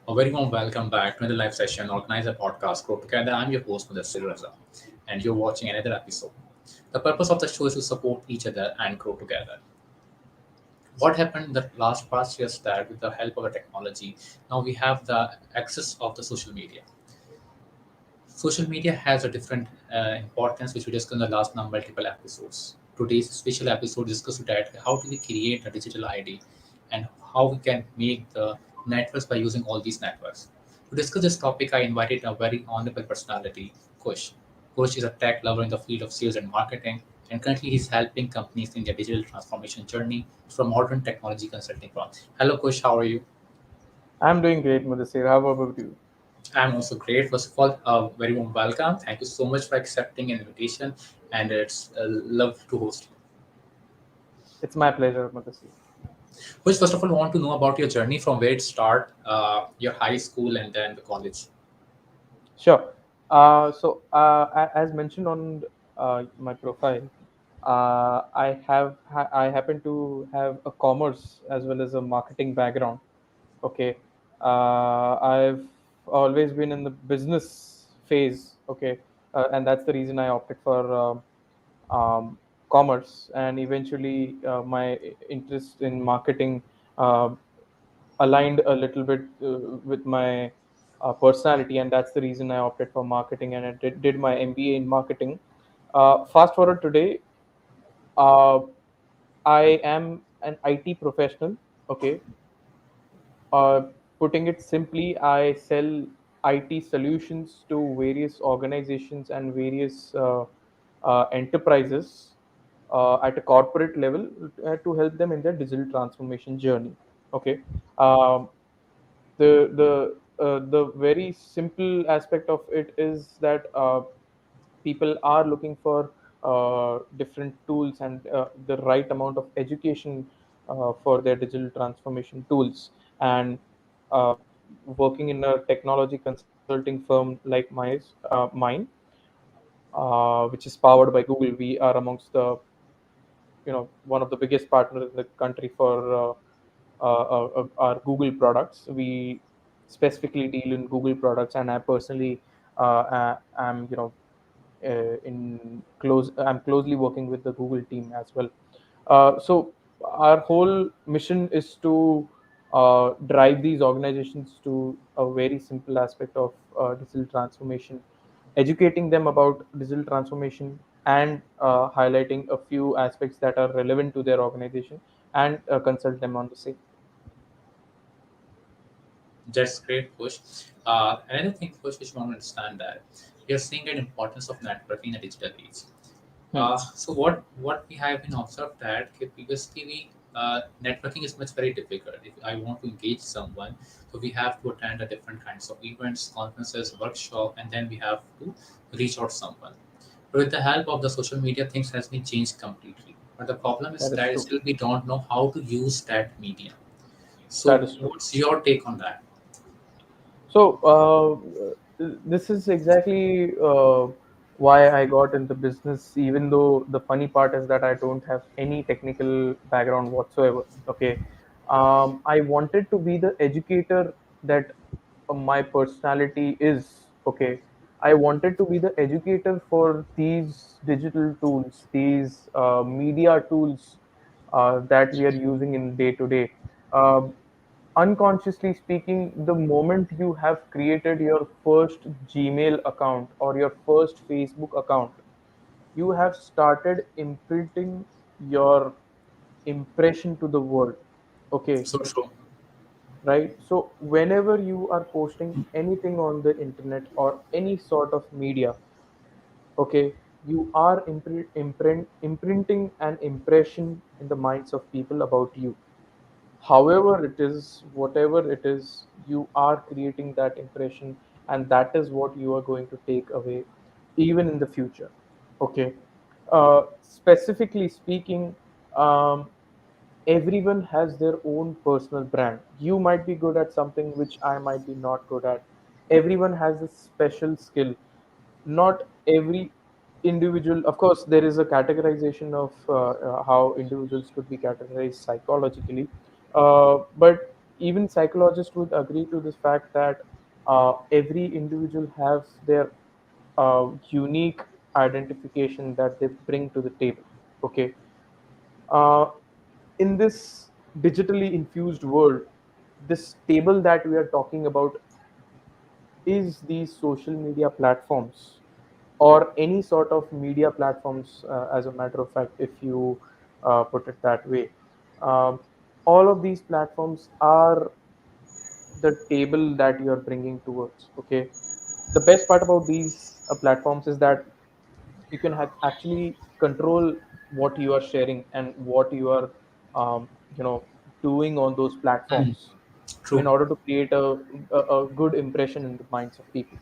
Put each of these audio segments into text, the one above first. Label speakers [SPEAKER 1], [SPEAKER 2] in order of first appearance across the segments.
[SPEAKER 1] A very warm welcome back to another live session organized a podcast Grow Together. I'm your host, Mudassir Raza, and you're watching another episode. The purpose of the show is to support each other and grow together. What happened in the last past years that with the help of the technology, now we have the access of the social media. Social media has a different importance, which we discussed in the last multiple episodes. Today's special episode discusses that how do we create a digital ID and how we can make the networks by using all these networks. To discuss this topic, I invited a very honorable personality, Kush. Kush is a tech lover in the field of sales and marketing, and currently he's helping companies in their digital transformation journey from modern technology consulting firm. Hello, Kush. How are you?
[SPEAKER 2] I'm doing great, Mudassir. How about you?
[SPEAKER 1] I'm also great. First of all, very warm welcome. Thank you so much for accepting an invitation, and it's a love to host you.
[SPEAKER 2] It's my pleasure, Mudassir.
[SPEAKER 1] Which first of all, want to know about your journey from where it start, your high school and then the college.
[SPEAKER 2] Sure. As mentioned on my profile, I happen to have a commerce as well as a marketing background. Okay. I've always been in the business phase. Okay, and that's the reason I opted for commerce, and eventually my interest in marketing uh, aligned a little bit with my personality, and that's the reason I opted for marketing, and I did my MBA in marketing. Fast forward today, uh, I am an IT professional. Okay, uh, putting it simply, I sell IT solutions to various organizations and various enterprises at a corporate level to help them in their digital transformation journey. Okay. Um, the very simple aspect of it is that people are looking for different tools and the right amount of education for their digital transformation tools, and uh, working in a technology consulting firm like mine, which is powered by Google. We are amongst the one of the biggest partners in the country for our Google products. We specifically deal in Google products, and I personally am I'm closely working with the Google team as well. So our whole mission is to drive these organizations to a very simple aspect of digital transformation, educating them about digital transformation, and highlighting a few aspects that are relevant to their organization, and consult them on the same.
[SPEAKER 1] That's great, Kush. Another thing, Kush, which you want to understand that you're seeing the importance of networking in a digital age.
[SPEAKER 2] Hmm.
[SPEAKER 1] So what we have been observed that okay, previously networking is much very difficult. If I want to engage someone, so we have to attend a different kinds of events, conferences, workshop, and then we have to reach out someone. But with the help of the social media, things has been changed completely. But the problem is
[SPEAKER 2] That is
[SPEAKER 1] that
[SPEAKER 2] true.
[SPEAKER 1] still we don't know how to use that medium.
[SPEAKER 2] That
[SPEAKER 1] So
[SPEAKER 2] is true.
[SPEAKER 1] what's your take on that?
[SPEAKER 2] So this is exactly why I got into business. Even though the funny part is that I don't have any technical background whatsoever. Okay, I wanted to be the educator that my personality is. Okay, I wanted to be the educator for these digital tools, these media tools that we are using in day to day. Unconsciously speaking, the moment you have created your first Gmail account or your first Facebook account, you have started imprinting your impression to the world. Okay,
[SPEAKER 1] So true.
[SPEAKER 2] right? So, whenever you are posting anything on the internet or any sort of media, okay, you are imprinting an impression in the minds of people about you. However it is, whatever it is, you are creating that impression, and that is what you are going to take away even in the future. Okay. Specifically speaking, um, everyone has their own personal brand. You might be good at something which I might be not good at. Everyone has a special skill. Not every individual, of course, there is a categorization of how individuals could be categorized psychologically, but even psychologists would agree to this fact that every individual has their unique identification that they bring to the table. Okay. uh, in this digitally infused world, this table that we are talking about is these social media platforms or any sort of media platforms, as a matter of fact, if you put it that way. Um, all of these platforms are the table that you're bringing towards. Okay. The best part about these platforms is that you can actually control what you are sharing and what you are um, you know doing on those
[SPEAKER 1] Mm,
[SPEAKER 2] platforms in
[SPEAKER 1] true.
[SPEAKER 2] order to create a good impression in the minds of people.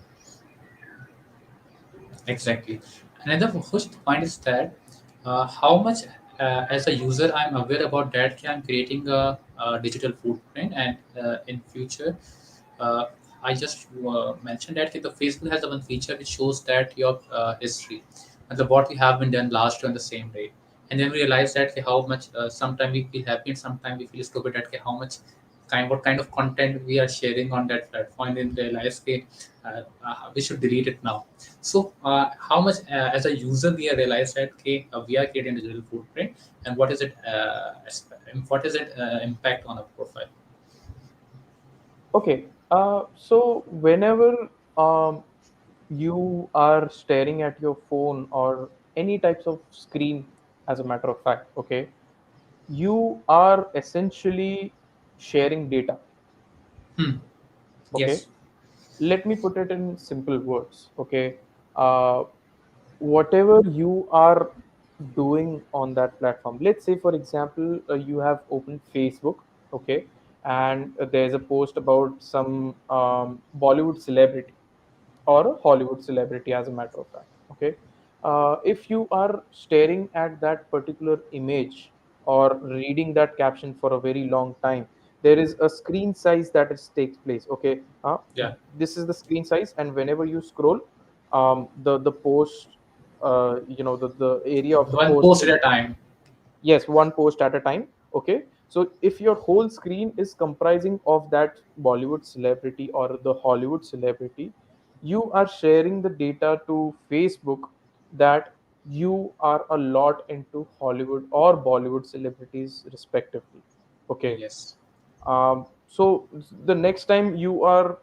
[SPEAKER 1] Exactly. Another first point is that how much as a user I'm aware about that I'm creating a digital footprint, and in future uh, I just mentioned that the Facebook has one feature which shows that your history and what we have been done last year on the same day, and then we realize that how much sometimes we feel happy and sometimes we feel stupid at how much what kind of content we are sharing on that platform, and then realize we should delete it now. So, how much as a user we have realized that we are creating a digital footprint, and what is it impact on a profile?
[SPEAKER 2] Okay. So whenever you are staring at your phone or any types of screen, as a matter of fact, okay, you are essentially sharing data.
[SPEAKER 1] Hmm.
[SPEAKER 2] Okay.
[SPEAKER 1] Yes.
[SPEAKER 2] Let me put it in simple words. Okay. uh, Whatever you are doing on that platform, let's say for example, you have opened Facebook. Okay. And there's a post about some Bollywood celebrity or a Hollywood celebrity, as a matter of fact. Okay. If you are staring at that particular image or reading that caption for a very long time, there is a screen size that is takes place. Okay.
[SPEAKER 1] Yeah.
[SPEAKER 2] This is the screen size, and whenever you scroll, the post, the area of the
[SPEAKER 1] One
[SPEAKER 2] post
[SPEAKER 1] post
[SPEAKER 2] is,
[SPEAKER 1] at a time.
[SPEAKER 2] yes, one post at a time. Okay. So if your whole screen is comprising of that Bollywood celebrity or the Hollywood celebrity, you are sharing the data to Facebook that you are a lot into Hollywood or Bollywood celebrities respectively. Okay.
[SPEAKER 1] Yes.
[SPEAKER 2] So the next time you are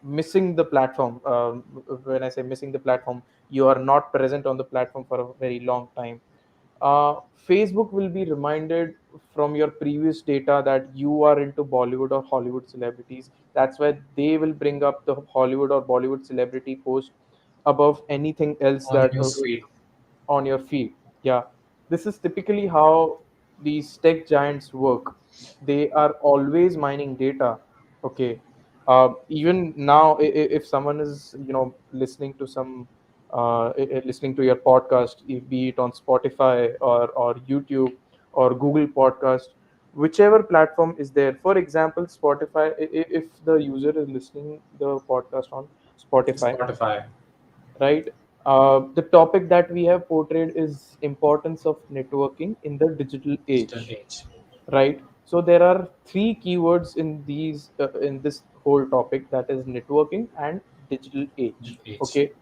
[SPEAKER 2] missing the platform, when I say missing the platform, you are not present on the platform for a very long time, Facebook will be reminded from your previous data that you are into Bollywood or Hollywood celebrities. That's why they will bring up the Hollywood or Bollywood celebrity post above anything else
[SPEAKER 1] On the
[SPEAKER 2] that
[SPEAKER 1] news feed.
[SPEAKER 2] on your feed. Yeah, this is typically how these tech giants work. They are always mining data. Okay. Even now, if someone is listening to some listening to your podcast, be it on Spotify or YouTube or Google Podcast, whichever platform is there. For example, Spotify. If the user is listening the podcast on Spotify,
[SPEAKER 1] Spotify.
[SPEAKER 2] right? The topic that we have portrayed is importance of networking in the digital
[SPEAKER 1] Digital
[SPEAKER 2] age,
[SPEAKER 1] age.
[SPEAKER 2] right? So there are three keywords in this whole topic, that is networking and digital age.
[SPEAKER 1] Digital age.
[SPEAKER 2] Okay.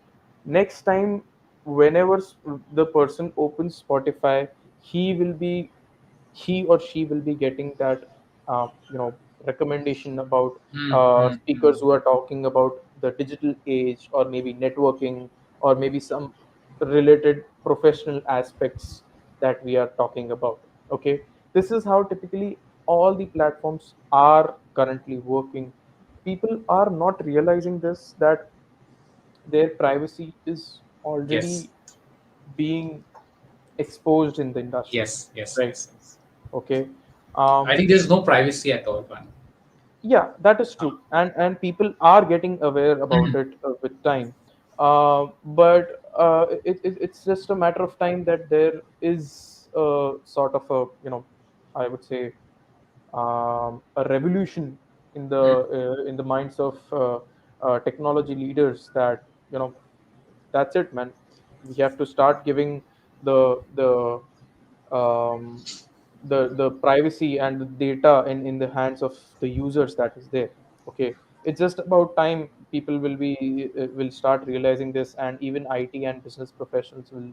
[SPEAKER 2] Next time, whenever the person opens Spotify, he will be he or she will be getting that recommendation about
[SPEAKER 1] Hmm. Hmm. Hmm.
[SPEAKER 2] speakers who are talking about the digital age or maybe networking or maybe some related professional aspects that we are talking about. Okay. This is how typically all the platforms are currently working. People are not realizing this, that their privacy is
[SPEAKER 1] Yes.
[SPEAKER 2] already being exposed in the industry,
[SPEAKER 1] Yes. Yes.
[SPEAKER 2] right?
[SPEAKER 1] Yes. Yes.
[SPEAKER 2] Okay.
[SPEAKER 1] I
[SPEAKER 2] um,
[SPEAKER 1] think there's no privacy at all, man.
[SPEAKER 2] yeah, that is true, and people are getting aware about it with time. But it's just a matter of time that there is sort of a I would say a revolution in the minds of technology leaders, that that's it, man. We have to start giving the um, the privacy and the data in the hands of the users that is there. Okay, it's just about time people will start realizing this, and even IT and business professionals will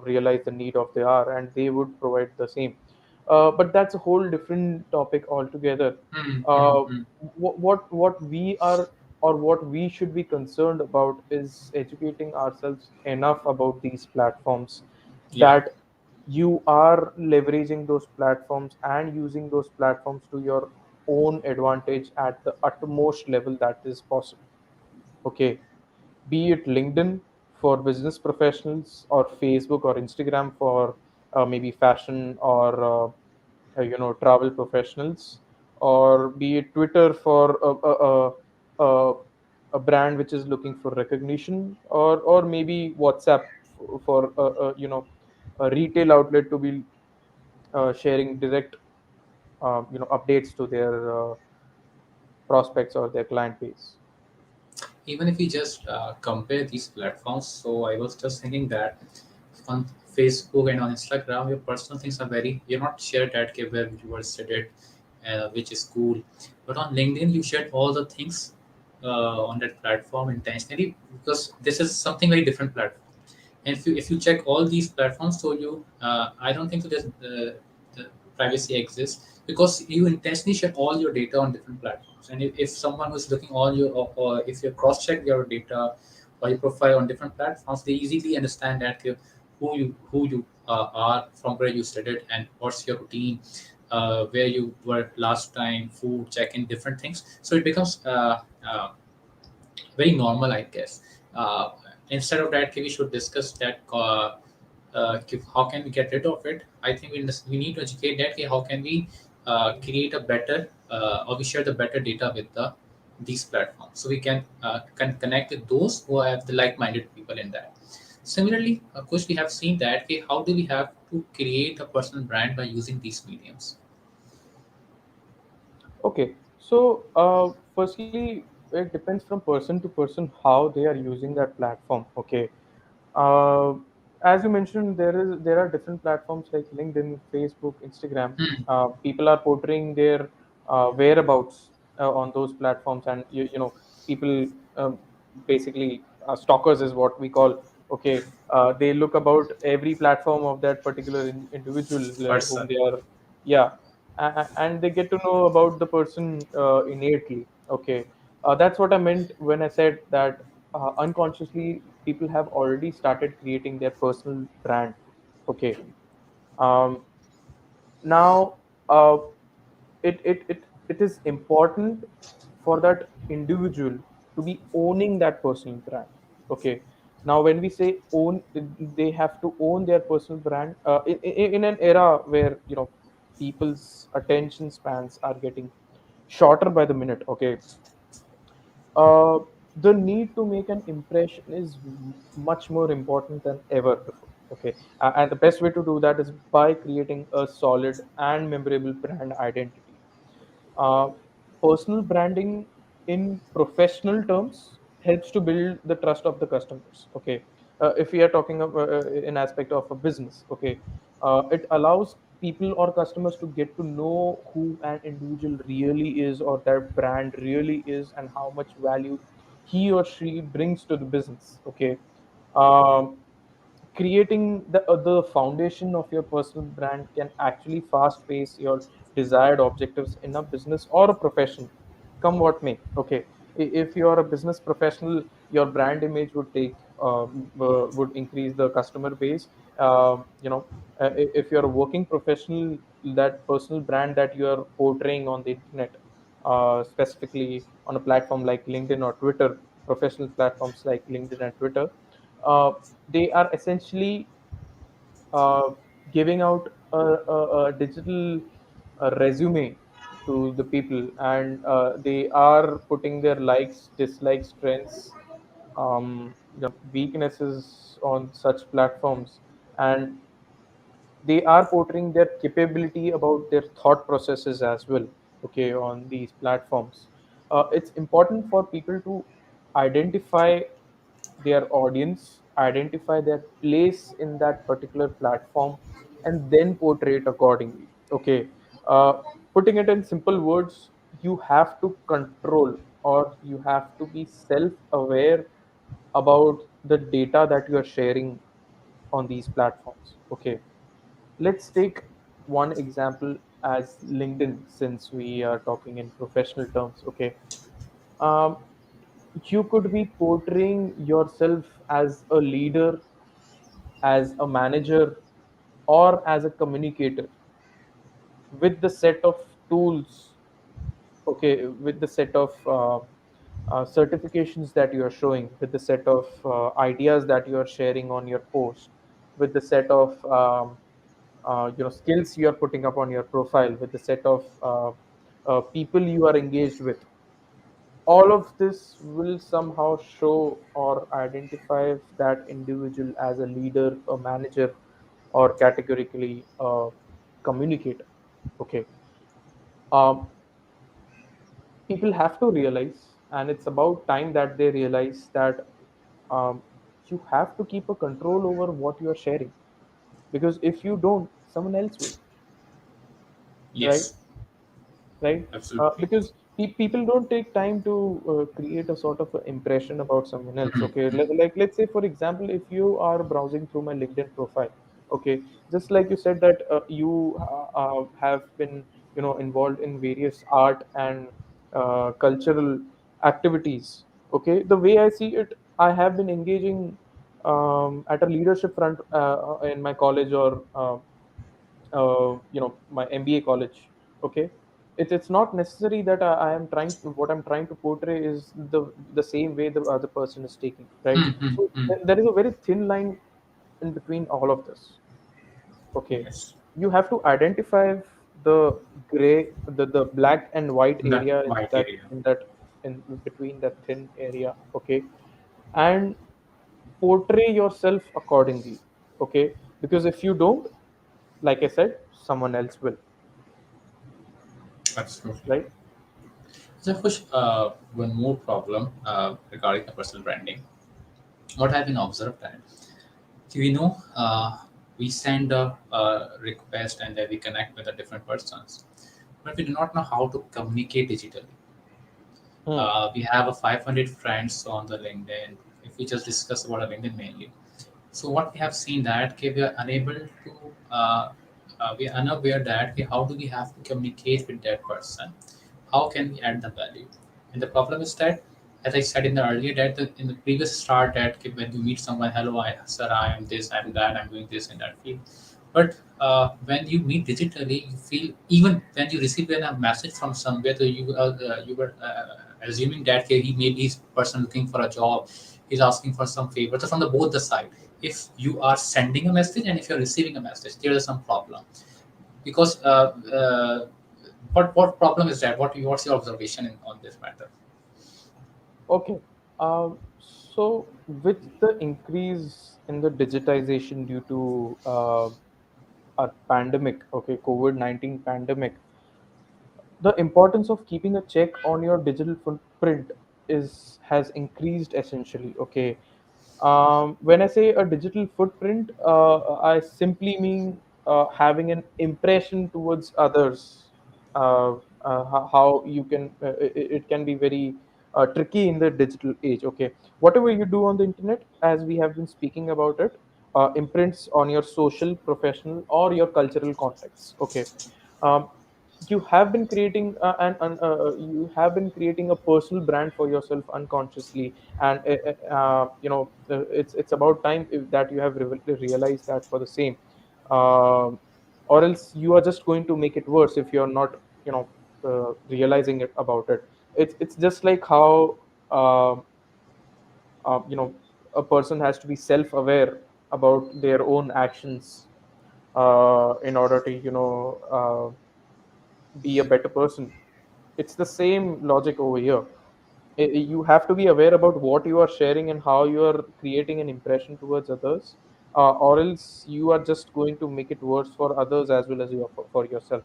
[SPEAKER 2] realize the need of the hour, and they would provide the same. But that's a whole different topic altogether.
[SPEAKER 1] Hmm, hmm,
[SPEAKER 2] uh,
[SPEAKER 1] hmm.
[SPEAKER 2] what we are, or what we should be concerned about, is educating ourselves enough about these platforms,
[SPEAKER 1] Yeah.
[SPEAKER 2] that you are leveraging those platforms and using those platforms to your own advantage at the utmost level that is possible. Okay, be it LinkedIn for business professionals, or Facebook or Instagram for maybe fashion or travel professionals, or be it Twitter for a, a brand which is looking for recognition, or maybe WhatsApp for a retail outlet to be sharing direct updates to their prospects or their client base.
[SPEAKER 1] Even if we just compare these platforms, so I was just thinking that on Facebook and on Instagram, your personal things are very, you're not shared that okay, where you were studied, which is cool. But on LinkedIn, you shared all the things on that platform intentionally, because this is something very different platform. And if you check all these platforms, so you I don't think so there's the privacy exists, because you intentionally share all your data on different platforms. And if someone who's looking all your, or if you cross check your data or your profile on different platforms, they easily understand that who you are, from where you studied, and what's your routine, where you were last time, food check in, different things. So it becomes very normal, I guess. Instead of that, we should discuss that. How can we get rid of it? I think we need to educate that. How can we create a better, or we share the better data with these platforms, so we can connect with those who have the like-minded people in that. Similarly, of course, we have seen that. How do we have to create a personal brand by using these mediums?
[SPEAKER 2] Okay, so firstly, it depends from person to person how they are using that platform. Okay, uh, as you mentioned, there are different platforms like LinkedIn, Facebook, Instagram.
[SPEAKER 1] Hmm.
[SPEAKER 2] People are portraying their whereabouts on those platforms, and people basically stalkers is what we call. Okay, they look about every platform of that particular individual whom
[SPEAKER 1] Person.
[SPEAKER 2] they are, yeah, and they get to know about the person innately. Okay, that's what I meant when I said that unconsciously people have already started creating their personal brand. Okay, um, now it is important for that individual to be owning that personal brand. Okay, now when we say own, they have to own their personal brand in an era where people's attention spans are getting shorter by the minute. Okay, uh, the need to make an impression is much more important than ever before. Okay, and the best way to do that is by creating a solid and memorable brand identity. uh, Personal branding in professional terms helps to build the trust of the customers. Okay, if we are talking of an aspect of a business, okay, it allows people or customers to get to know who an individual really is, or their brand really is, and how much value he or she brings to the business. Okay, um, creating the foundation of your personal brand can actually fast pace your desired objectives in a business or a profession, come what may. Okay, if you are a business professional, your brand image would would increase the customer base. If you're a working professional, that personal brand that you are portraying on the internet, specifically on a platform like LinkedIn or Twitter, professional platforms like LinkedIn and Twitter, uh, they are essentially uh, giving out a digital resume to the people, and they are putting their likes, dislikes, strengths, weaknesses on such platforms, and they are portraying their capability about their thought processes as well. Okay, on these platforms, it's important for people to identify their audience, identify their place in that particular platform, and then portray it accordingly. Okay. Putting it in simple words, you have to control, or you have to be self aware about the data that you are sharing on these platforms. Okay. Let's take one example as LinkedIn, since we are talking in professional terms. Okay. Um, you could be portraying yourself as a leader, as a manager, or as a communicator with the set of tools, okay, with the set of certifications that you are showing, with the set of ideas that you are sharing on your post, with the set of skills you are putting up on your profile, with the set of people you are engaged with. All of this will somehow show or identify that individual as a leader, a manager, or categorically a communicator. Okay. um, People have to realize, and it's about time that they realize that um, you have to keep a control over what you are sharing, because if you don't, someone else will, right?
[SPEAKER 1] Yes,
[SPEAKER 2] Right?
[SPEAKER 1] absolutely.
[SPEAKER 2] Because people don't take time to create a sort of a impression about someone else. Okay, like let's say for example, if you are browsing through my LinkedIn profile, okay, just like you said that you have been involved in various art and cultural activities. Okay, the way I see it, I have been engaging at a leadership front in my college, or my MBA college. Okay, it's not necessary that I am trying what I'm trying to portray is the same way the other person is taking, right? So there is a very thin line in between all of this. Okay,
[SPEAKER 1] Yes,
[SPEAKER 2] you have to identify the gray, the black and white
[SPEAKER 1] that
[SPEAKER 2] area
[SPEAKER 1] white
[SPEAKER 2] that
[SPEAKER 1] area.
[SPEAKER 2] in between that thin area. Okay, and portray yourself accordingly. Okay, because if you don't, like I said, someone else will,
[SPEAKER 1] Absolutely.
[SPEAKER 2] right?
[SPEAKER 1] So, Kush, one more problem regarding the personal branding. What I've been observed that we know we send a request and then we connect with the different persons, but we do not know how to communicate digitally.
[SPEAKER 2] Hmm.
[SPEAKER 1] We have a 500 friends on the LinkedIn. If we just discuss about a LinkedIn mainly, so what we have seen that okay, we are unable to, we are unaware that okay, how do we have to communicate with that person? How can we add the value? And the problem is that, as I said in the earlier that in the previous start that okay, when you meet someone, hello, sir, I am this, I'm that, I'm doing this in that field. But when you meet digitally, you feel even when you receive a message from somewhere, so you were assuming that okay, he maybe is person looking for a job, he's asking for some favor. So from the both the side, if you are sending a message and if you're receiving a message, there is some problem because what problem is that? What's your observation on this matter?
[SPEAKER 2] Okay. So with the increase in the digitization due to our pandemic, okay, COVID-19 pandemic, the importance of keeping a check on your digital footprint is has increased essentially. Okay. When I say a digital footprint, I simply mean having an impression towards others. How you can it can be very tricky in the digital age. Okay, whatever you do on the internet, as we have been speaking about it, imprints on your social, professional, or your cultural context. Okay. Um, you have been creating you have been creating a personal brand for yourself unconsciously, and it's about time that you have realized that for the same, um, or else you are just going to make it worse if you're not realizing it about it. It's just like how um uh, you know a person has to be self aware about their own actions in order to be a better person. It's the same logic over here. You have to be aware about what you are sharing and how you are creating an impression towards others, or else you are just going to make it worse for others as well as for yourself.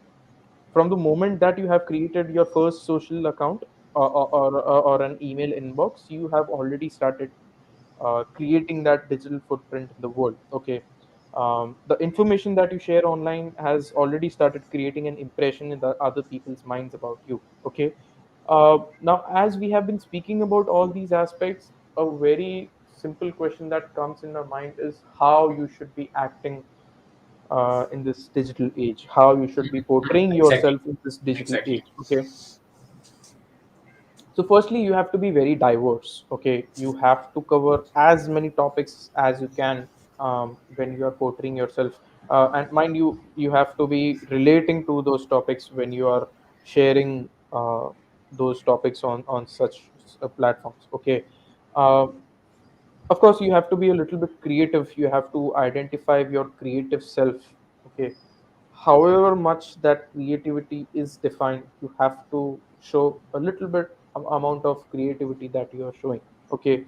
[SPEAKER 2] From the moment that you have created your first social account, or an email inbox, you have already started creating that digital footprint in the world. Okay. The information that you share online has already started creating an impression in the other people's minds about you. Okay. Now, as we have been speaking about all these aspects, a very simple question that comes in our mind is how you should be acting in this digital age, how you should be portraying
[SPEAKER 1] Exactly.
[SPEAKER 2] yourself in this digital
[SPEAKER 1] Exactly.
[SPEAKER 2] age. Okay. So firstly, you have to be very diverse. Okay, you have to cover as many topics as you can when you are portraying yourself. And mind you, you have to be relating to those topics when you are sharing those topics on such platforms. Okay. Uh, of course, you have to be a little bit creative. You have to identify your creative self. Okay, however much that creativity is defined, you have to show a little bit amount of creativity that you are showing. Okay,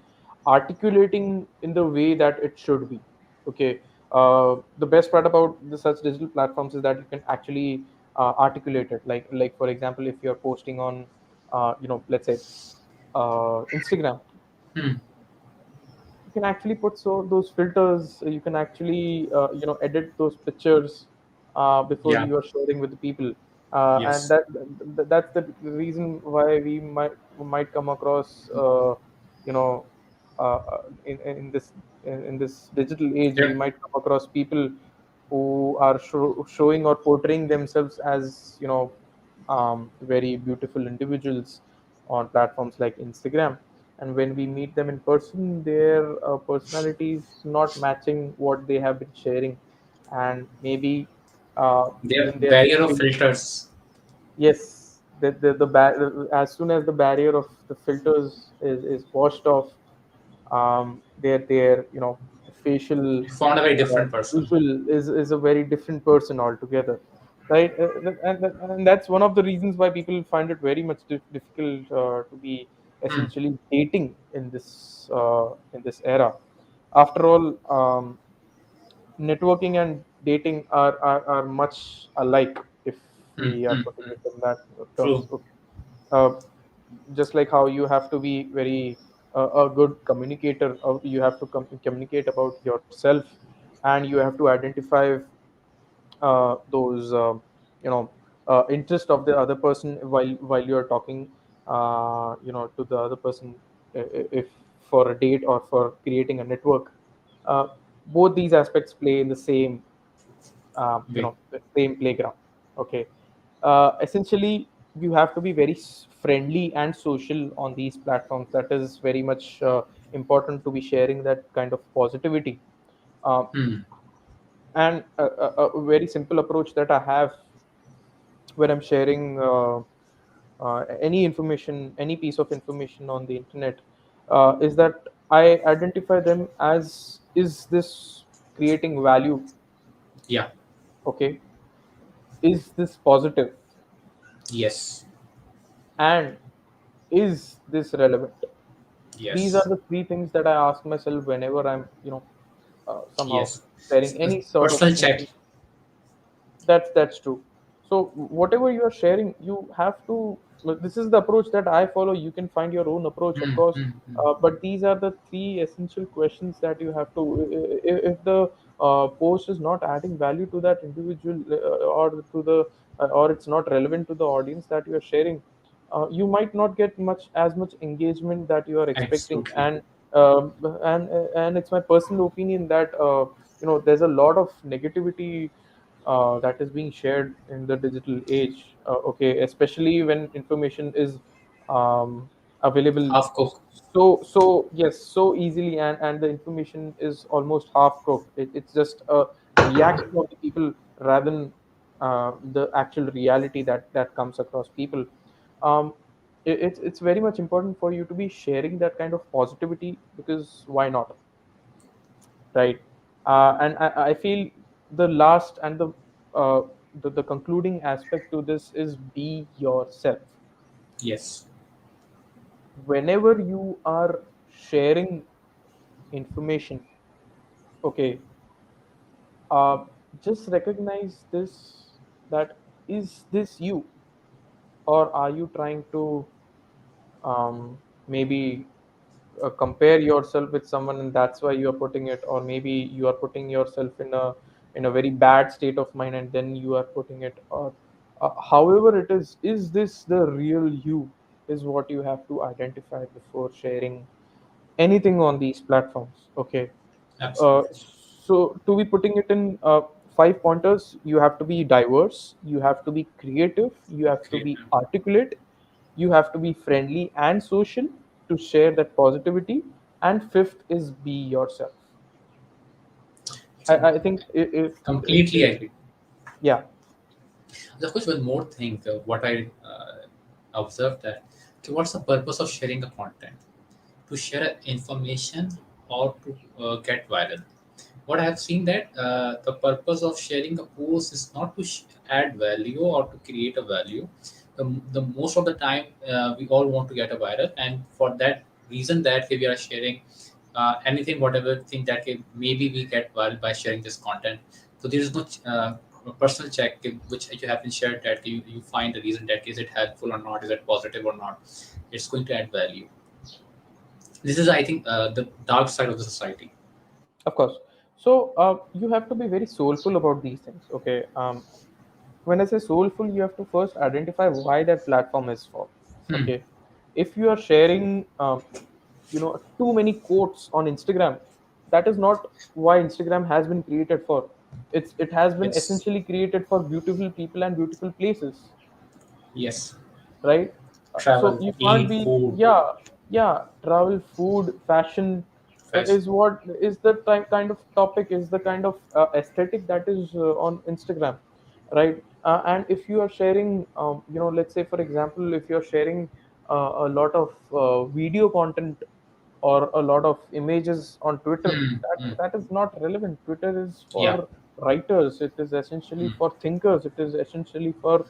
[SPEAKER 2] articulating in the way that it should be. Okay, the best part about the such digital platforms is that you can actually articulate it, like for example, if you're posting on let's say Instagram,
[SPEAKER 1] Hmm.
[SPEAKER 2] you can actually put so those filters. You can actually edit those pictures before
[SPEAKER 1] Yeah.
[SPEAKER 2] you are sharing with the people, and
[SPEAKER 1] Yes.
[SPEAKER 2] that's the reason why we might come across you know in this digital age, we
[SPEAKER 1] There,
[SPEAKER 2] might come across people who are showing or portraying themselves as very beautiful individuals on platforms like Instagram, and when we meet them in person, their personalities not matching what they have been sharing, and maybe
[SPEAKER 1] there
[SPEAKER 2] even their
[SPEAKER 1] barrier of
[SPEAKER 2] face.
[SPEAKER 1] filters.
[SPEAKER 2] Yes, as soon as the barrier of the filters is washed off, their facial
[SPEAKER 1] You found a very different person.
[SPEAKER 2] visual is a very different person altogether, right? And that's one of the reasons why people find it very much difficult to be
[SPEAKER 1] Hmm.
[SPEAKER 2] essentially dating in this era. After all, networking and dating are much alike if
[SPEAKER 1] Hmm.
[SPEAKER 2] we are
[SPEAKER 1] Hmm.
[SPEAKER 2] putting
[SPEAKER 1] Hmm.
[SPEAKER 2] it in that terms.
[SPEAKER 1] True.
[SPEAKER 2] Okay. Uh, just like how you have to be very a good communicator, you have to communicate about yourself, and you have to identify those interest of the other person while you are talking to the other person, if for a date or for creating a network. uh, Both these aspects play in the same
[SPEAKER 1] Way.
[SPEAKER 2] the same playground. Okay. Essentially, you have to be very friendly and social on these platforms. That is very much important to be sharing that kind of positivity. uh,
[SPEAKER 1] Hmm.
[SPEAKER 2] and a very simple approach that I have when I'm sharing any information, any piece of information on the internet, is that I identify them as, is this creating value?
[SPEAKER 1] Yeah.
[SPEAKER 2] Okay, is this positive,
[SPEAKER 1] Yes.
[SPEAKER 2] and is this relevant? These are
[SPEAKER 1] Yes.
[SPEAKER 2] the three things that I ask myself whenever I'm somehow
[SPEAKER 1] Yes.
[SPEAKER 2] sharing any sort of
[SPEAKER 1] Personal check.
[SPEAKER 2] information. That's true. So whatever you are sharing, you have to. Well, this is the approach that I follow. You can find your own approach, of
[SPEAKER 1] Hmm.
[SPEAKER 2] course,
[SPEAKER 1] Hmm. Hmm.
[SPEAKER 2] but these are the three essential questions that you have to. If the post is not adding value to that individual, or to the or it's not relevant to the audience that you are sharing, you might not get much engagement that you are expecting.
[SPEAKER 1] Absolutely.
[SPEAKER 2] And it's my personal opinion that there's a lot of negativity that is being shared in the digital age. Okay, especially when information is available
[SPEAKER 1] Half cook.
[SPEAKER 2] so yes, so easily, and the information is almost half cooked. It's just a reaction of the people rather than the actual reality that comes across people. um, it's very much important for you to be sharing that kind of positivity, because why not, right? And I feel the last and the concluding aspect to this is be yourself.
[SPEAKER 1] Yes.
[SPEAKER 2] Whenever you are sharing information, okay, uh, just recognize this, that is this you, or are you trying to maybe compare yourself with someone, and that's why you are putting it, or maybe you are putting yourself in a very bad state of mind, and then you are putting it, or however it is this the real you, is what you have to identify before sharing anything on these platforms. Okay. uh,
[SPEAKER 1] Absolutely.
[SPEAKER 2] so to be putting it in 5 pointers: you have to be diverse, you have to be creative, you have to be
[SPEAKER 1] Creative.
[SPEAKER 2] articulate, you have to be friendly and social to share that positivity, and fifth is be yourself. I think
[SPEAKER 1] Completely agree.
[SPEAKER 2] yeah,
[SPEAKER 1] Of course, one more thing, what I observed that, okay, what's the purpose of sharing the content? To share information or to get viral? What I have seen that the purpose of sharing a post is not to add value or to create a value. The most of the time we all want to get a viral, and for that reason that we are sharing anything, whatever thing that maybe we get viral by sharing this content. So there is no personal check which you have been shared that you find the reason that is it helpful or not, is it positive or not, it's going to add value. This is, I think, the dark side of the society.
[SPEAKER 2] of course. So you have to be very soulful about these things. Okay. When I say soulful, you have to first identify why that platform is for.
[SPEAKER 1] Hmm.
[SPEAKER 2] Okay. If you are sharing too many quotes on Instagram, that is not why Instagram has been created for. It has been
[SPEAKER 1] It's
[SPEAKER 2] essentially created for beautiful people and beautiful places,
[SPEAKER 1] yes,
[SPEAKER 2] right? So
[SPEAKER 1] travel,
[SPEAKER 2] you can't
[SPEAKER 1] eating
[SPEAKER 2] be,
[SPEAKER 1] food.
[SPEAKER 2] yeah, travel, food, fashion
[SPEAKER 1] Fashion.
[SPEAKER 2] is what is the kind of topic, is the kind of aesthetic that is on Instagram, right? And if you are sharing, let's say for example, if you're sharing a lot of video content or a lot of images on Twitter,
[SPEAKER 1] Hmm. Hmm.
[SPEAKER 2] that is not relevant. Twitter is
[SPEAKER 1] Yeah.
[SPEAKER 2] for writers, it is essentially
[SPEAKER 1] Hmm.
[SPEAKER 2] for thinkers, it is essentially for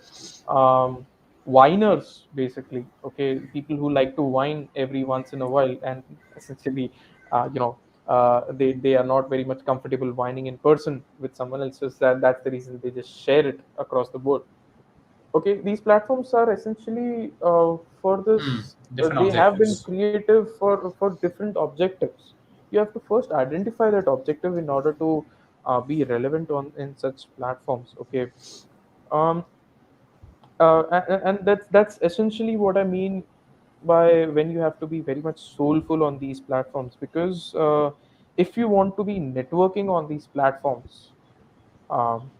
[SPEAKER 2] um, whiners, basically. Okay, people who like to whine every once in a while, and essentially, they are not very much comfortable whining in person with someone else. So that's the reason they just share it across the board. Okay, these platforms are essentially for
[SPEAKER 1] Hmm.
[SPEAKER 2] this.
[SPEAKER 1] Different
[SPEAKER 2] They have been
[SPEAKER 1] objectives.
[SPEAKER 2] creative for different objectives. You have to first identify that objective in order to be relevant on in such platforms. Okay. um and that's essentially what I mean by when you have to be very much soulful on these platforms, because if you want to be networking on these platforms, um,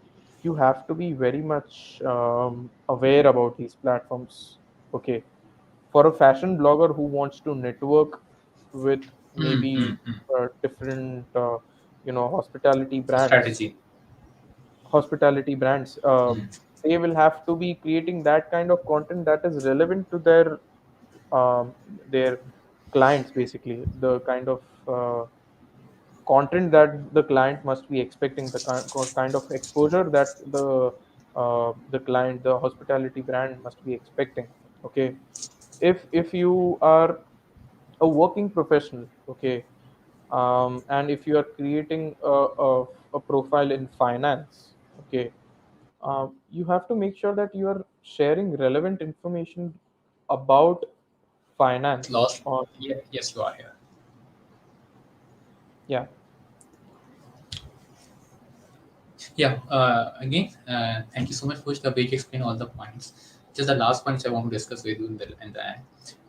[SPEAKER 2] you have to be very much aware about these platforms. Okay, for a fashion blogger who wants to network with
[SPEAKER 1] Hmm. Hmm.
[SPEAKER 2] maybe
[SPEAKER 1] Hmm.
[SPEAKER 2] different hospitality brands,
[SPEAKER 1] Strategy.
[SPEAKER 2] hospitality brands, they will have to be creating that kind of content that is relevant to um, their clients, basically the kind of content that the client must be expecting, the kind of exposure that the client, the hospitality brand, must be expecting. Okay, if you are a working professional, okay, and if you are creating a profile in finance, okay, you have to make sure that you are sharing relevant information about finance
[SPEAKER 1] Lost.
[SPEAKER 2] on.
[SPEAKER 1] Yeah. Yes, you are here.
[SPEAKER 2] Yeah,
[SPEAKER 1] Yeah. Again, thank you so much for the way you explain all the points. Just the last points I want to discuss with you in the end.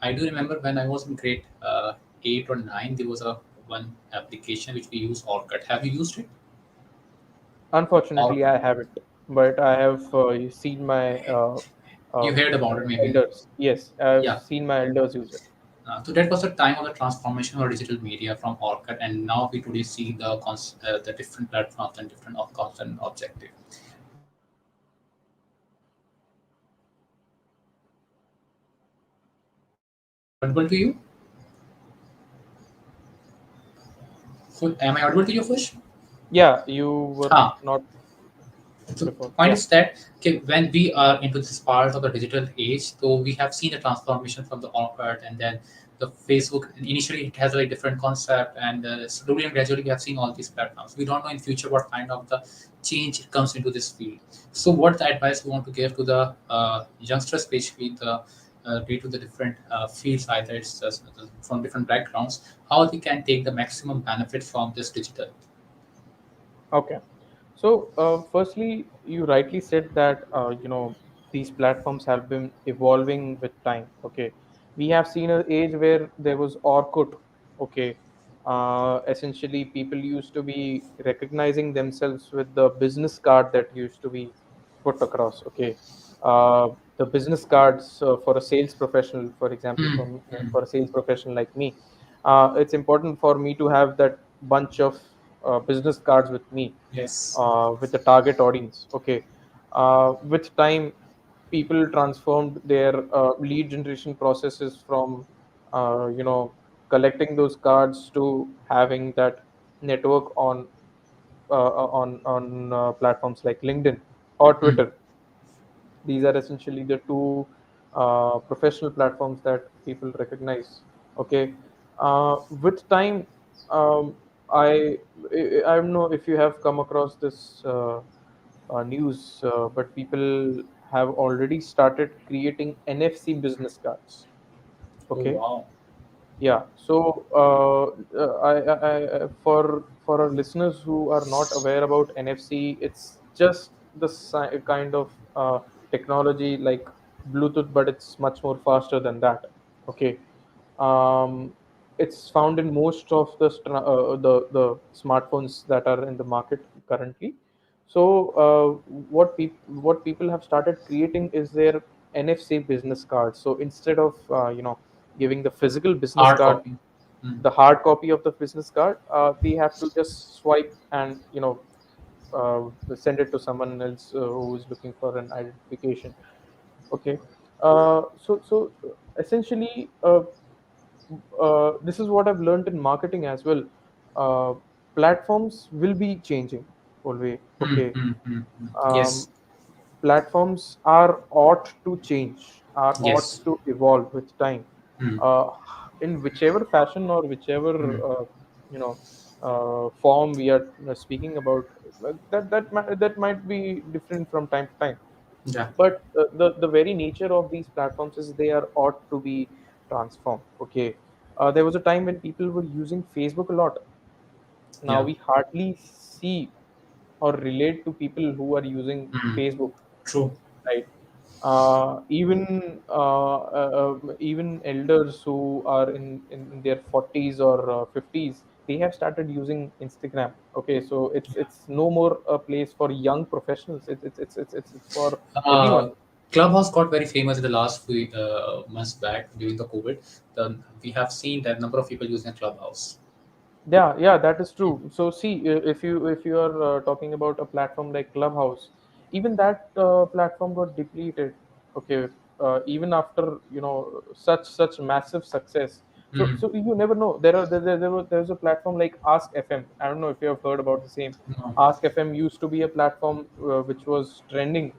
[SPEAKER 1] I do remember when I was in grade 8 or 9, there was a one application which we use, Orcut. Have you used it?
[SPEAKER 2] unfortunately
[SPEAKER 1] Orcut.
[SPEAKER 2] I haven't, but I have seen my
[SPEAKER 1] You
[SPEAKER 2] um,
[SPEAKER 1] heard about it, maybe.
[SPEAKER 2] elders. Yes, I've
[SPEAKER 1] Yeah.
[SPEAKER 2] seen my elders use it.
[SPEAKER 1] So that was the time of the transformation of digital media from Orcut, and now we today see the different platforms and different outcomes and objective. But one thing I want to discuss with you, am I audible to you? Am I audible to you, Kush?
[SPEAKER 2] Yeah, you were
[SPEAKER 1] Huh.
[SPEAKER 2] not
[SPEAKER 1] So the
[SPEAKER 2] before.
[SPEAKER 1] point
[SPEAKER 2] Yeah,
[SPEAKER 1] is that, okay, when we are into this part of the digital age, so we have seen the transformation from the awkward and then the Facebook. Initially, it has a very different concept, and slowly and gradually, we have seen all these platforms. We don't know in future what kind of the change comes into this field. So, what the advice we want to give to the youngsters, especially the due to the different fields, either it's just from different backgrounds, how they can take the maximum benefit from this digital.
[SPEAKER 2] Okay. So, firstly, you rightly said that these platforms have been evolving with time. Okay, we have seen an age where there was Orkut. Okay, essentially, people used to be recognizing themselves with the business card that used to be put across. Okay, the business cards for a sales professional, for example,
[SPEAKER 1] Hmm. Hmm.
[SPEAKER 2] for a sales professional like me, it's important for me to have that bunch of business cards with me
[SPEAKER 1] Yes.
[SPEAKER 2] with the target audience. Okay, with time, people transformed their lead generation processes from collecting those cards to having that network on platforms like LinkedIn or
[SPEAKER 1] Hmm.
[SPEAKER 2] Twitter. These are essentially the two professional platforms that people recognize. Okay, with time, um, I I don't know if you have come across this news, but people have already started creating NFC business cards.
[SPEAKER 1] Oh
[SPEAKER 2] Okay,
[SPEAKER 1] wow.
[SPEAKER 2] yeah. So, for our listeners who are not aware about NFC, it's just the kind of technology like Bluetooth, but it's much more faster than that. Okay, um, it's found in most of the smartphones that are in the market currently. So, what people have started creating is their NFC business cards. So instead of giving the physical business
[SPEAKER 1] Hard
[SPEAKER 2] card,
[SPEAKER 1] copy. Hmm.
[SPEAKER 2] the hard copy of the business card, we have to just swipe and send it to someone else who is looking for an identification. Okay, essentially, this is what I've learned in marketing as well. Uh, Platforms will be changing always.
[SPEAKER 1] Hmm.
[SPEAKER 2] Okay,
[SPEAKER 1] Hmm. Hmm. Hmm.
[SPEAKER 2] um,
[SPEAKER 1] Yes.
[SPEAKER 2] platforms are ought to change, are ought
[SPEAKER 1] Yes.
[SPEAKER 2] to evolve with time,
[SPEAKER 1] Hmm.
[SPEAKER 2] uh, in whichever fashion or whichever
[SPEAKER 1] Hmm.
[SPEAKER 2] you know form we are speaking about. That might be different from time to time,
[SPEAKER 1] Yeah.
[SPEAKER 2] but the very nature of these platforms is they are ought to be transformed. Okay, there was a time when people were using Facebook a lot. Now
[SPEAKER 1] Yeah.
[SPEAKER 2] we hardly see or relate to people who are using
[SPEAKER 1] Hmm.
[SPEAKER 2] Facebook,
[SPEAKER 1] True.
[SPEAKER 2] right? Even elders who are in their 40s or 50s, they have started using Instagram. Okay, so it's no more a place for young professionals. It's for everyone.
[SPEAKER 1] Uh, Clubhouse got very famous in the last few months back during the COVID. We have seen that number of people using Clubhouse.
[SPEAKER 2] Yeah, yeah, that is true. So see, if you are talking about a platform like Clubhouse, even that platform got depleted. Okay, even after such massive success. So
[SPEAKER 1] Hmm.
[SPEAKER 2] so you never know. There's a platform like Ask FM. I don't know if you have heard about the same.
[SPEAKER 1] No.
[SPEAKER 2] Ask FM used to be a platform which was trending.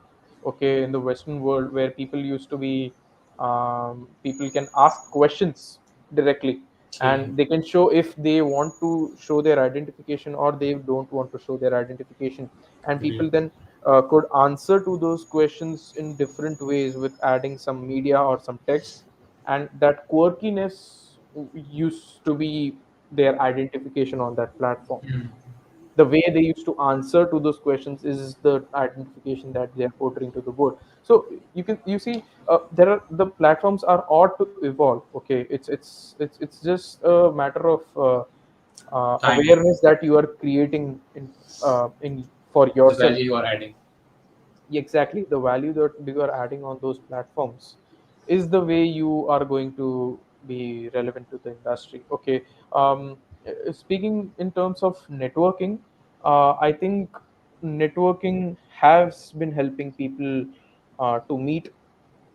[SPEAKER 2] Okay, in the Western world, where people used to be, people can ask questions directly,
[SPEAKER 1] Okay.
[SPEAKER 2] and they can show if they want to show their identification or they don't want to show their identification, and
[SPEAKER 1] Brilliant.
[SPEAKER 2] people then could answer to those questions in different ways with adding some media or some text, and that quirkiness used to be their identification on that platform.
[SPEAKER 1] Hmm.
[SPEAKER 2] The way they used to answer to those questions is the identification that they are portraying to the board. So you see, there are the platforms are ought to evolve. Okay, it's just a matter of
[SPEAKER 1] Time.
[SPEAKER 2] awareness that you are creating in for
[SPEAKER 1] The
[SPEAKER 2] yourself.
[SPEAKER 1] value you are adding.
[SPEAKER 2] Exactly, the value that you are adding on those platforms is the way you are going to be relevant to the industry. Okay, speaking in terms of networking, I think networking has been helping people to meet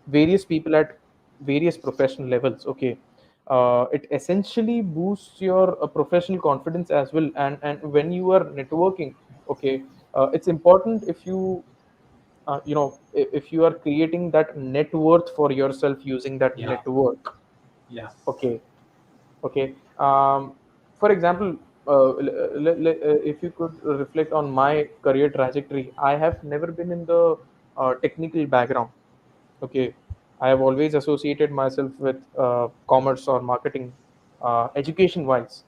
[SPEAKER 2] various people at various professional levels. Okay, it essentially boosts your professional confidence as well, and when you are networking, okay, it's important if you if you are creating that net worth for yourself using that
[SPEAKER 1] Yeah.
[SPEAKER 2] network.
[SPEAKER 1] Yeah.
[SPEAKER 2] Okay, okay. For example, if you could reflect on my career trajectory, I have never been in the technical background. Okay, I have always associated myself with commerce or marketing, education wise.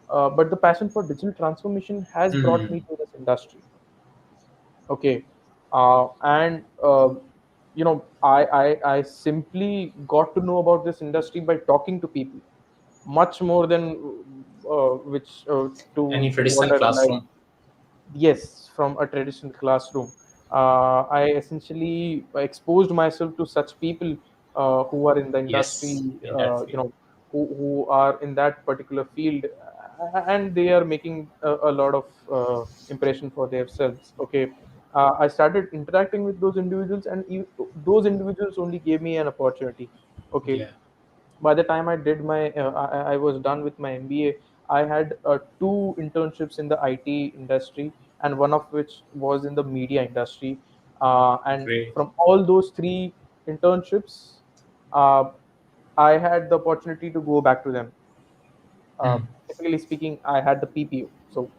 [SPEAKER 2] But the passion for digital transformation has brought
[SPEAKER 1] Hmm.
[SPEAKER 2] me to this industry. Okay. And I simply got to know about this industry by talking to people, much more than which
[SPEAKER 1] Any
[SPEAKER 2] to
[SPEAKER 1] traditional
[SPEAKER 2] wonder like.
[SPEAKER 1] classroom?
[SPEAKER 2] Yes, from a traditional classroom. I essentially exposed myself to such people who are in the
[SPEAKER 1] Yes,
[SPEAKER 2] industry,
[SPEAKER 1] in that field.
[SPEAKER 2] who are in that particular field, and they are making a lot of impression for themselves. Okay. I started interacting with those individuals, and those individuals only gave me an opportunity. Okay.
[SPEAKER 1] Yeah,
[SPEAKER 2] By the time I did I was done with my MBA, I had two internships in the IT industry, and one of which was in the media industry. And
[SPEAKER 1] great.
[SPEAKER 2] from all those three internships, uh, I had the opportunity to go back to them.
[SPEAKER 1] Hmm.
[SPEAKER 2] Typically speaking, I had the PPO, so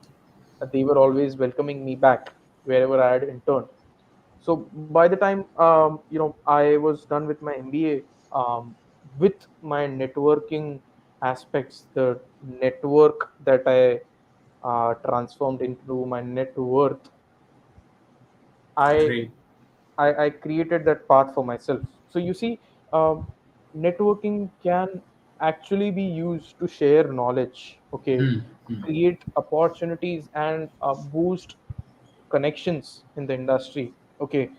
[SPEAKER 2] they were always welcoming me back wherever I had interned. So by the time I was done with my MBA, with my networking aspects, the network that I transformed into my net worth, I,
[SPEAKER 1] Great.
[SPEAKER 2] I created that path for myself. So you see, um, networking can actually be used to share knowledge, okay,
[SPEAKER 1] Hmm.
[SPEAKER 2] to
[SPEAKER 1] Hmm.
[SPEAKER 2] create opportunities and boost connections in the industry. Okay.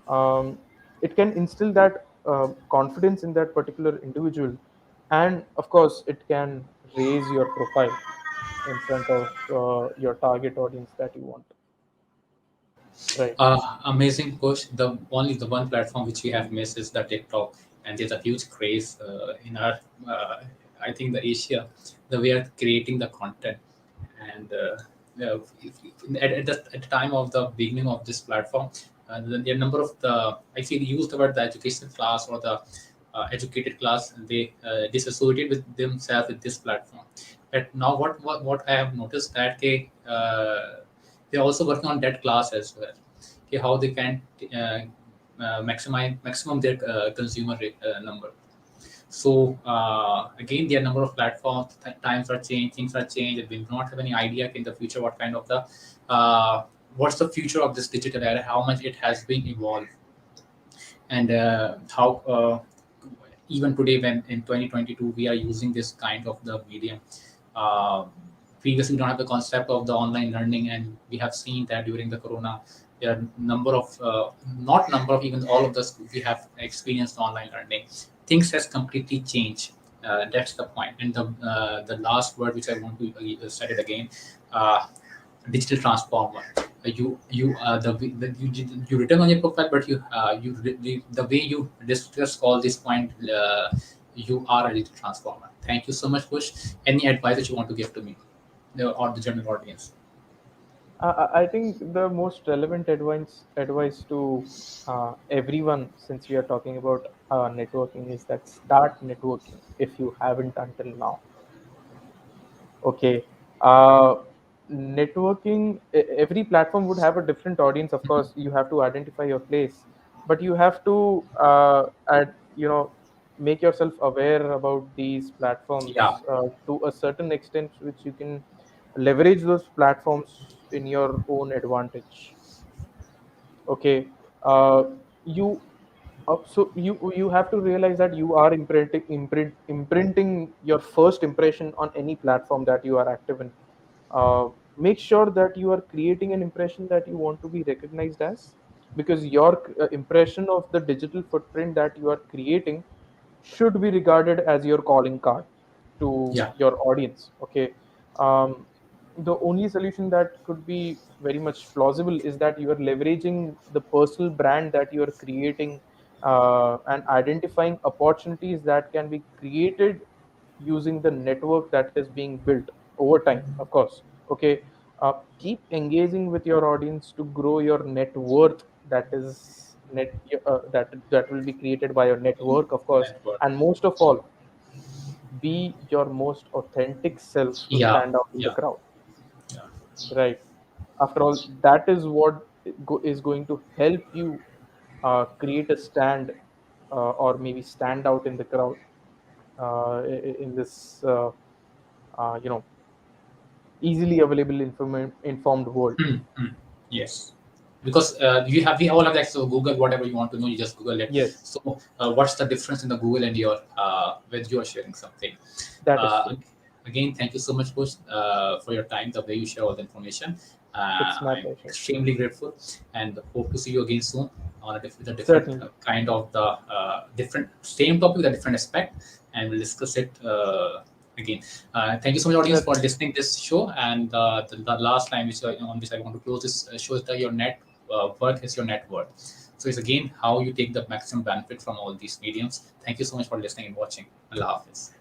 [SPEAKER 2] um, it can instill that confidence in that particular individual, and of course it can raise your profile in front of your target audience that you want, right?
[SPEAKER 1] Amazing push. The one platform which we have missed is the TikTok, and there's a huge craze in our, uh, I think the Asia, the way of creating the content, and at the time of the beginning of this platform, the number of the I feel use the word the educational class or the educated class, they disassociate with themselves with this platform. But now what I have noticed that they're also working on that class as well. Okay, how they can maximum their consumer number. So again, there are number of platforms. Times are changed, things are changed. We do not have any idea in the future what kind of the what's the future of this digital era, how much it has been evolved, and how even today when in 2022 we are using this kind of the medium. uh, Previously we don't have the concept of the online learning, and we have seen that during the corona there are number of not number of even all of this we have experienced online learning. Things has completely changed. That's the point. And the last word which I want to set it again, uh, digital transformer. You written on your profile, but the way you discuss all this point, you are a digital transformer. Thank you so much, Kush. Any advice that you want to give to me or the general audience?
[SPEAKER 2] I think the most relevant advice to everyone, since we are talking about networking, is that start networking if you haven't until now. Okay. Uh, Networking, every platform would have a different audience. Of course, you have to identify your place, but you have to, make yourself aware about these
[SPEAKER 1] Yeah.
[SPEAKER 2] platforms to a certain extent, which you can leverage those platforms in your own advantage. Okay. uh, you you have to realize that you are imprinting your first impression on any platform that you are active in. Make sure that you are creating an impression that you want to be recognized as, because your impression of the digital footprint that you are creating should be regarded as your calling card to
[SPEAKER 1] Yeah.
[SPEAKER 2] your audience. Okay. um, the only solution that could be very much plausible is that you are leveraging the personal brand that you are creating, and identifying opportunities that can be created using the network that is being built over time, of course. Okay. Keep engaging with your audience to grow your net worth, that is that will be created by your network, of course.
[SPEAKER 1] Network.
[SPEAKER 2] And most of all, be your most authentic self to
[SPEAKER 1] Yeah.
[SPEAKER 2] stand out in the
[SPEAKER 1] Yeah.
[SPEAKER 2] crowd,
[SPEAKER 1] Yeah.
[SPEAKER 2] right? After all, that is what is going to help you create a stand or maybe stand out in the crowd in this you know easily available informed world.
[SPEAKER 1] Hmm, hmm. Yes, because we all have access to Google. Whatever you want to know, you just Google it.
[SPEAKER 2] Yes,
[SPEAKER 1] So, what's the difference in the Google and your when you are sharing something?
[SPEAKER 2] that is
[SPEAKER 1] Uh,
[SPEAKER 2] true.
[SPEAKER 1] Again, thank you so much, Kush, for your time. The way you share all the information,
[SPEAKER 2] It's my
[SPEAKER 1] I'm
[SPEAKER 2] pleasure.
[SPEAKER 1] extremely grateful, and hope to see you again soon on with a different
[SPEAKER 2] Certainly.
[SPEAKER 1] kind of the different same topic with a different aspect, and we'll discuss it again. Thank you so much, audience, for
[SPEAKER 2] Certainly.
[SPEAKER 1] listening this show. And the last line on which I want to close this show is that your net worth is your net worth. So it's again how you take the maximum benefit from all these mediums. Thank you so much for listening and watching. Allah Hafiz.